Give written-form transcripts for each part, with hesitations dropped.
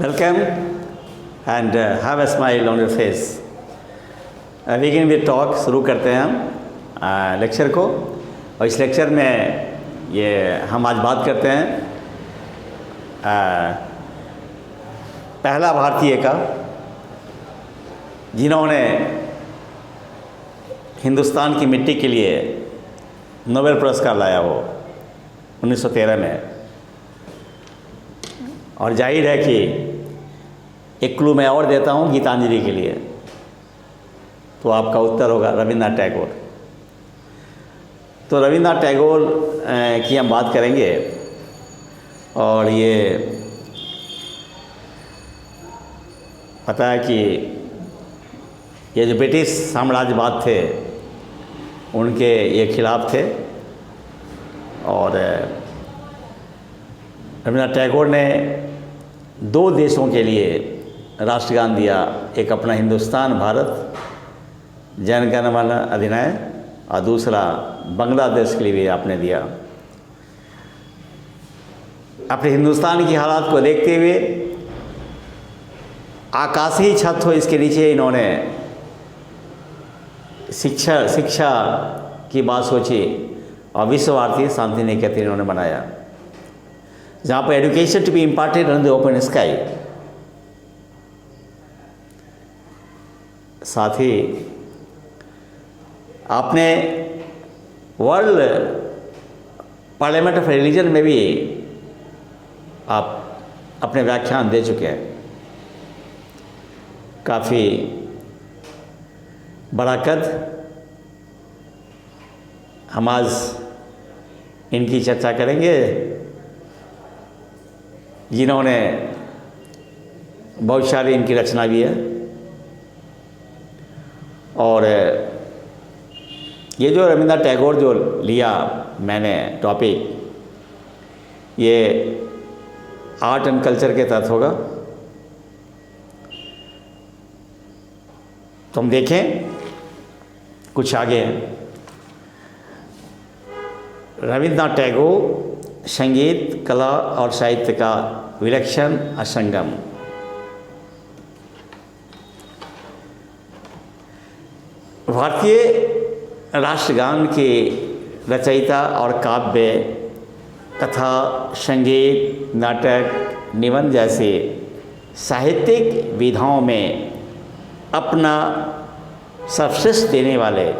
Welcome and have a smile on your face. Begin with talk. शुरू करते हैं हम लेक्चर को। और इस लेक्चर में ये हम आज बात करते हैं पहला भारतीय का जिन्होंने हिंदुस्तान की मिट्टी के लिए नोबेल पुरस्कार लाया हो 1913 में। और जाहिर है कि एक क्लू मैं और देता हूँ गीतांजलि के लिए, तो आपका उत्तर होगा रविन्द्रनाथ टैगोर। तो रविन्द्रनाथ टैगोर की हम बात करेंगे। और ये पता है कि ये जो ब्रिटिश साम्राज्यवाद थे उनके ये खिलाफ थे। और रविन्द्रनाथ टैगोर ने दो देशों के लिए राष्ट्रगान दिया, एक अपना हिंदुस्तान भारत जन गण मन अधिनायक, और दूसरा बांग्लादेश के लिए भी आपने दिया। अपने हिंदुस्तान की हालात को देखते हुए आकाशीय छत हो इसके नीचे इन्होंने शिक्षा की बात सोची और विश्व भारती शांति निकेतन इन्होंने बनाया, जहाँ पर education to be imparted on the open sky. साथ ही आपने वर्ल्ड पार्लियामेंट ऑफ रिलीजन में भी आप अपने व्याख्यान दे चुके हैं। काफ़ी बड़ा कद। हम आज इनकी चर्चा करेंगे जिन्होंने बहुत सारी इनकी रचना भी है। और ये जो रविन्द्रनाथ टैगोर जो लिया मैंने टॉपिक, ये आर्ट एंड कल्चर के तहत होगा। तो हम देखें कुछ आगे। रविन्द्रनाथ टैगोर संगीत, कला और साहित्य का विलक्षण असंगम। भारतीय राष्ट्रगान के रचयिता और काव्य, कथा, संगीत, नाटक, निबंध जैसे साहित्यिक विधाओं में अपना सर्वश्रेष्ठ देने वाले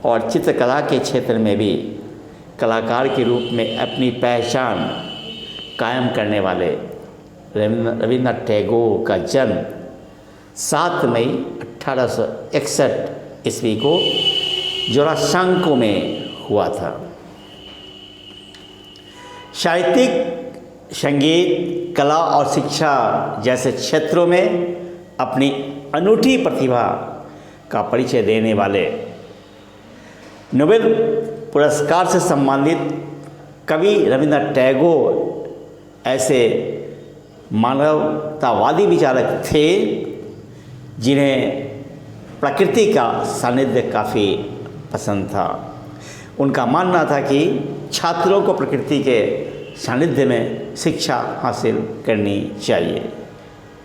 और चित्रकला के क्षेत्र में भी कलाकार के रूप में अपनी पहचान कायम करने वाले रविन्द्रनाथ टैगोर का जन्म 7 मई 1861 ईस्वी को जोरासांको में हुआ था। साहित्यिक, संगीत, कला और शिक्षा जैसे क्षेत्रों में अपनी अनूठी प्रतिभा का परिचय देने वाले नोबेल पुरस्कार से सम्मानित कवि रविन्द्रनाथ टैगोर ऐसे मानवतावादी विचारक थे जिन्हें प्रकृति का सानिध्य काफ़ी पसंद था। उनका मानना था कि छात्रों को प्रकृति के सानिध्य में शिक्षा हासिल करनी चाहिए।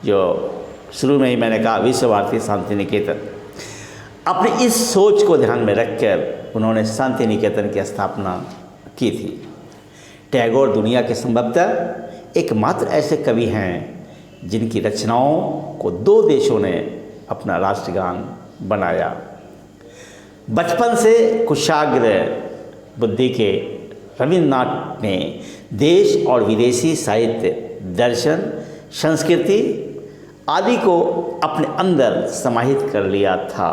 जो शुरू में ही मैंने कहा, विश्व भारती शांति निकेतन। अपनी इस सोच को ध्यान में रखकर उन्होंने शांति निकेतन की स्थापना की थी। टैगोर दुनिया के संभवतः एकमात्र ऐसे कवि हैं जिनकी रचनाओं को दो देशों ने अपना राष्ट्रगान बनाया। बचपन से कुशाग्र बुद्धि के रविन्द्रनाथ ने देश और विदेशी साहित्य, दर्शन, संस्कृति आदि को अपने अंदर समाहित कर लिया था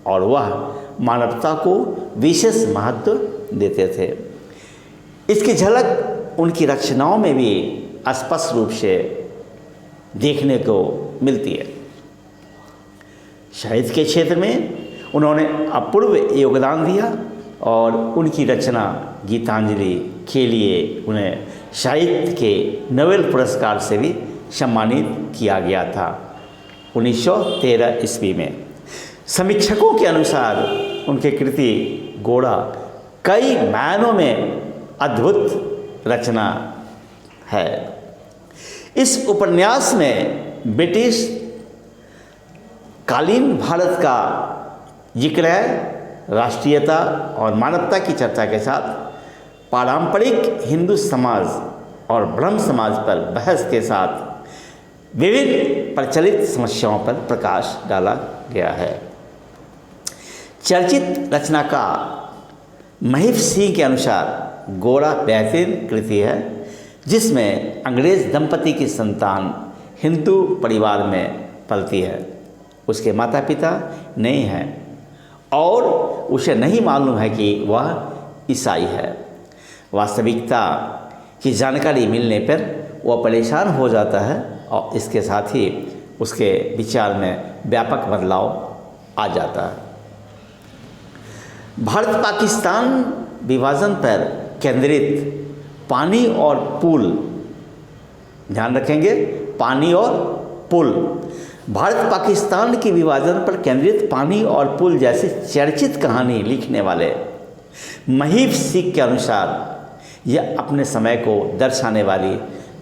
और वह मानवता को विशेष महत्व देते थे। इसकी झलक उनकी रचनाओं में भी स्पष्ट रूप से देखने को मिलती है। साहित्य के क्षेत्र में उन्होंने अपूर्व योगदान दिया और उनकी रचना गीतांजलि के लिए उन्हें साहित्य के नोबेल पुरस्कार से भी सम्मानित किया गया था 1913 ईस्वी में। समीक्षकों के अनुसार उनकी कृति घोड़ा कई मायनों में अद्भुत रचना है। इस उपन्यास में ब्रिटिश कालीन भारत का जिक्र है। राष्ट्रीयता और मानवता की चर्चा के साथ पारंपरिक हिंदू समाज और ब्रह्म समाज पर बहस के साथ विभिन्न प्रचलित समस्याओं पर प्रकाश डाला गया है। चर्चित रचनाकार महीप सिंह के अनुसार गोरा बेहतरीन कृति है, जिसमें अंग्रेज दंपति की संतान हिंदू परिवार में पलती है। उसके माता पिता नहीं हैं और उसे नहीं मालूम है कि वह ईसाई है। वास्तविकता की जानकारी मिलने पर वह परेशान हो जाता है और इसके साथ ही उसके विचार में व्यापक बदलाव आ जाता है। भारत पाकिस्तान विभाजन पर केंद्रित पानी और पुल, ध्यान रखेंगे, पानी और पुल। भारत पाकिस्तान के विभाजन पर केंद्रित पानी और पुल जैसी चर्चित कहानी लिखने वाले महीप सिंह के अनुसार यह अपने समय को दर्शाने वाली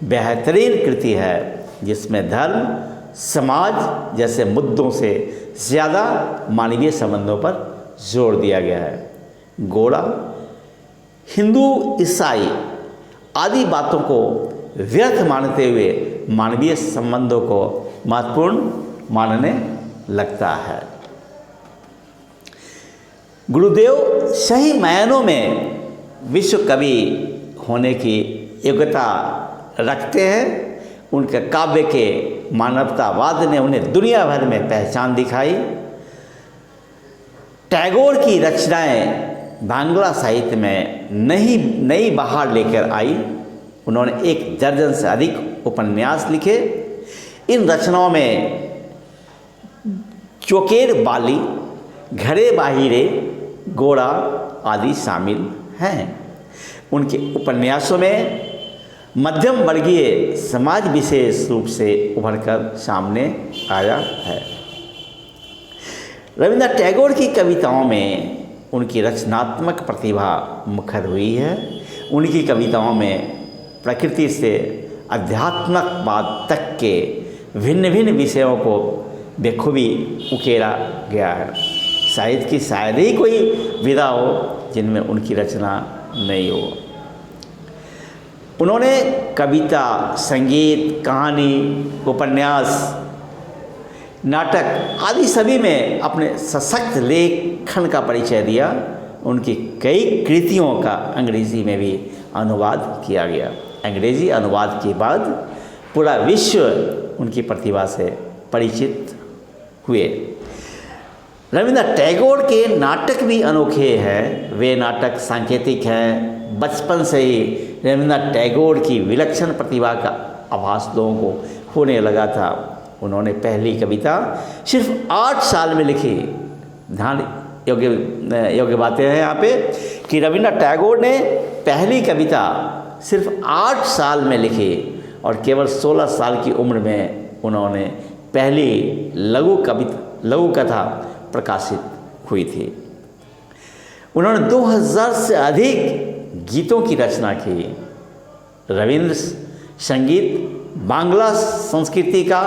बेहतरीन कृति है, जिसमें धर्म समाज जैसे मुद्दों से ज़्यादा मानवीय संबंधों पर जोर दिया गया है। गोरा हिंदू ईसाई आदि बातों को व्यर्थ मानते हुए मानवीय संबंधों को महत्वपूर्ण मानने लगता है। गुरुदेव सही मायनों में विश्व कवि होने की योग्यता रखते हैं। उनके काव्य के मानवतावाद ने उन्हें दुनिया भर में पहचान दिखाई। टैगोर की रचनाएं बांग्ला साहित्य में नई बहार लेकर आई। उन्होंने 1 दर्जन से अधिक उपन्यास लिखे। इन रचनाओं में चोकेर बाली, घरे बाहिरे, गोरा आदि शामिल हैं। उनके उपन्यासों में मध्यम वर्गीय समाज विशेष रूप से उभरकर सामने आया है। रविन्द्रनाथ टैगोर की कविताओं में उनकी रचनात्मक प्रतिभा मुखर हुई है। उनकी कविताओं में प्रकृति से अध्यात्मकवाद तक के भिन्न भिन्न विषयों को बेखूबी उकेरा गया है। शायद कि शायद ही कोई विधा हो जिनमें उनकी रचना नहीं हो। उन्होंने कविता, संगीत, कहानी, उपन्यास, नाटक आदि सभी में अपने सशक्त लेखन का परिचय दिया। उनकी कई कृतियों का अंग्रेजी में भी अनुवाद किया गया। अंग्रेजी अनुवाद के बाद पूरा विश्व उनकी प्रतिभा से परिचित हुए। रविन्द्रनाथ टैगोर के नाटक भी अनोखे हैं। वे नाटक सांकेतिक हैं। बचपन से ही रविन्द्रनाथ टैगोर की विलक्षण प्रतिभा का आभास लोगों को होने लगा था। उन्होंने पहली कविता सिर्फ 8 साल में लिखी। ध्यान योग्य बातें हैं यहाँ पे कि रविन्द्रनाथ टैगोर ने पहली कविता सिर्फ 8 साल में लिखी और केवल 16 साल की उम्र में उन्होंने पहली लघु कथा प्रकाशित हुई थी। उन्होंने 2000 से अधिक गीतों की रचना की। रविंद्र संगीत बांग्ला संस्कृति का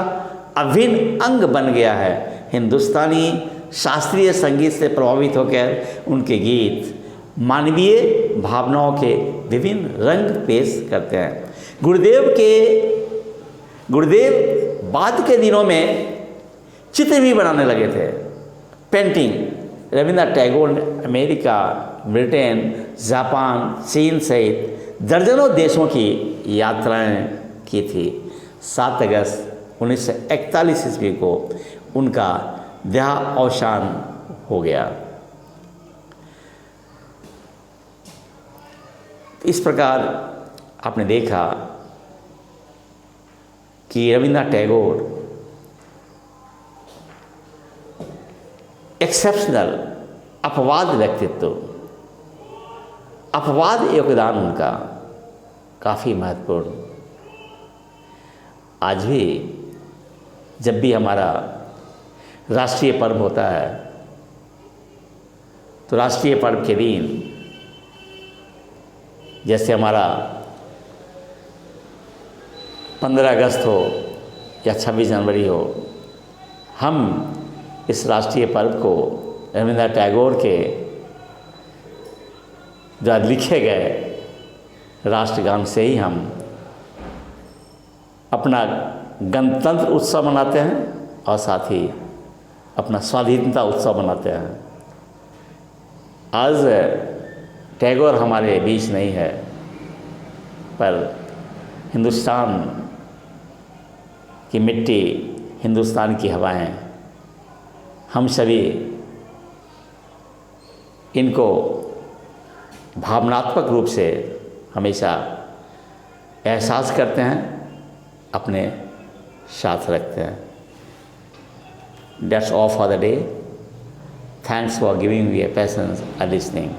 अभिन्न अंग बन गया है। हिंदुस्तानी शास्त्रीय संगीत से प्रभावित होकर उनके गीत मानवीय भावनाओं के विभिन्न रंग पेश करते हैं। गुरुदेव बाद के दिनों में चित्र भी बनाने लगे थे, पेंटिंग। रविन्द्रनाथ टैगोर ने अमेरिका, ब्रिटेन, जापान, चीन सहित दर्जनों देशों की यात्राएं की थी। 7 अगस्त 1941 ईस्वी को उनका देहावसान हो गया। इस प्रकार आपने देखा कि रविन्द्रनाथ टैगोर एक्सेप्शनल अपवाद व्यक्तित्व, अपवाद योगदान उनका काफ़ी महत्वपूर्ण। आज भी जब भी हमारा राष्ट्रीय पर्व होता है तो राष्ट्रीय पर्व के दिन जैसे हमारा 15 अगस्त हो या 26 जनवरी हो, हम इस राष्ट्रीय पर्व को रविंद्रनाथ टैगोर के द्वारा लिखे गए राष्ट्रगान से ही हम अपना गणतंत्र उत्सव मनाते हैं और साथ ही अपना स्वाधीनता उत्सव मनाते हैं। आज टैगोर हमारे बीच नहीं है, पर हिंदुस्तान की मिट्टी, हिंदुस्तान की हवाएं, हम सभी इनको भावनात्मक रूप से हमेशा एहसास करते हैं, अपने साथ रखते हैं। That's all for the day. Thanks for giving me a patience and listening.